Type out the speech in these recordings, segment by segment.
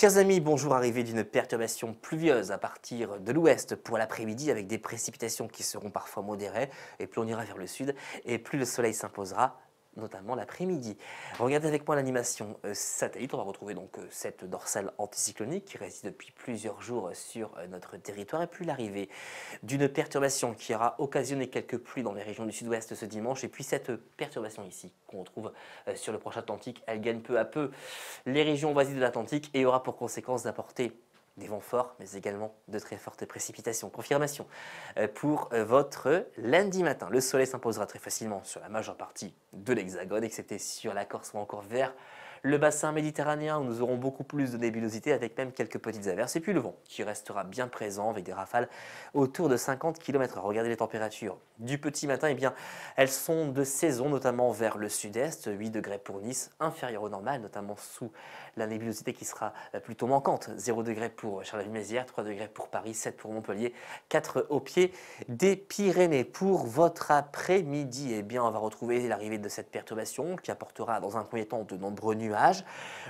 Chers amis, bonjour, arrivée d'une perturbation pluvieuse à partir de l'ouest pour l'après-midi avec des précipitations qui seront parfois modérées et plus on ira vers le sud et plus le soleil s'imposera, notamment l'après-midi. Regardez avec moi l'animation satellite, on va retrouver donc cette dorsale anticyclonique qui réside depuis plusieurs jours sur notre territoire et puis l'arrivée d'une perturbation qui aura occasionné quelques pluies dans les régions du sud-ouest ce dimanche et puis cette perturbation ici qu'on retrouve sur le proche Atlantique, elle gagne peu à peu les régions voisines de l'Atlantique et aura pour conséquence d'apporter des vents forts, mais également de très fortes précipitations. Confirmation pour votre lundi matin. Le soleil s'imposera très facilement sur la majeure partie de l'Hexagone, excepté sur la Corse ou encore vers le bassin méditerranéen où nous aurons beaucoup plus de nébulosité avec même quelques petites averses. Et puis le vent qui restera bien présent avec des rafales autour de 50 km/h. Regardez les températures du petit matin, eh bien, elles sont de saison, notamment vers le sud-est, 8 degrés pour Nice, inférieur au normal, notamment sous la nébulosité qui sera plutôt manquante. 0 degré pour Charleville-Mézières, 3 degrés pour Paris, 7 pour Montpellier, 4 au pied des Pyrénées. Pour votre après-midi, eh bien, on va retrouver l'arrivée de cette perturbation qui apportera dans un premier temps de nombreux nuages.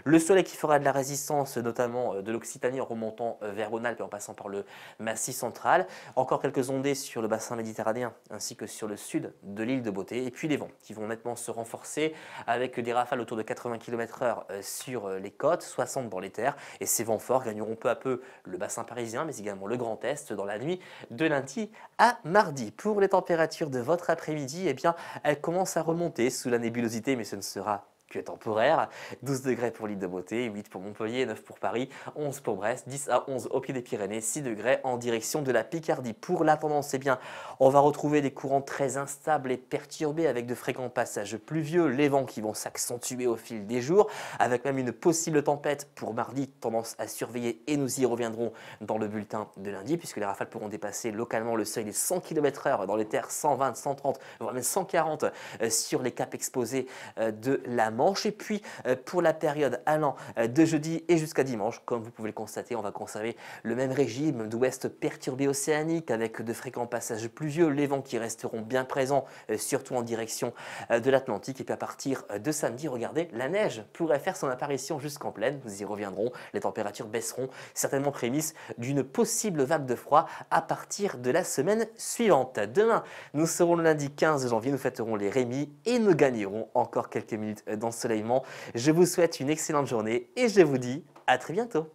Le soleil qui fera de la résistance, notamment de l'Occitanie en remontant vers Rhône-Alpes et en passant par le Massif central. Encore quelques ondées sur le bassin méditerranéen ainsi que sur le sud de l'île de Beauté. Et puis les vents qui vont nettement se renforcer avec des rafales autour de 80 km/h sur les côtes, 60 dans les terres. Et ces vents forts gagneront peu à peu le bassin parisien, mais également le Grand Est dans la nuit de lundi à mardi. Pour les températures de votre après-midi, eh bien, elles commencent à remonter sous la nébulosité, mais ce ne sera que temporaire. 12 degrés pour l'île de Beauté, 8 pour Montpellier, 9 pour Paris, 11 pour Brest, 10 à 11 au pied des Pyrénées, 6 degrés en direction de la Picardie. Pour la tendance, eh bien, on va retrouver des courants très instables et perturbés avec de fréquents passages pluvieux, les vents qui vont s'accentuer au fil des jours, avec même une possible tempête pour mardi, tendance à surveiller et nous y reviendrons dans le bulletin de lundi, puisque les rafales pourront dépasser localement le seuil des 100 km/h dans les terres, 120, 130, voire même 140 sur les caps exposés de la Manche. Et puis pour la période allant de jeudi et jusqu'à dimanche, comme vous pouvez le constater, on va conserver le même régime d'ouest perturbé océanique avec de fréquents passages pluvieux, les vents qui resteront bien présents, surtout en direction de l'Atlantique. Et puis à partir de samedi, regardez, la neige pourrait faire son apparition jusqu'en plaine. Nous y reviendrons, les températures baisseront, certainement prémices d'une possible vague de froid à partir de la semaine suivante. Demain, nous serons le lundi 15 janvier, nous fêterons les Rémis et nous gagnerons encore quelques minutes d'ensoleillement. Je vous souhaite une excellente journée et je vous dis à très bientôt.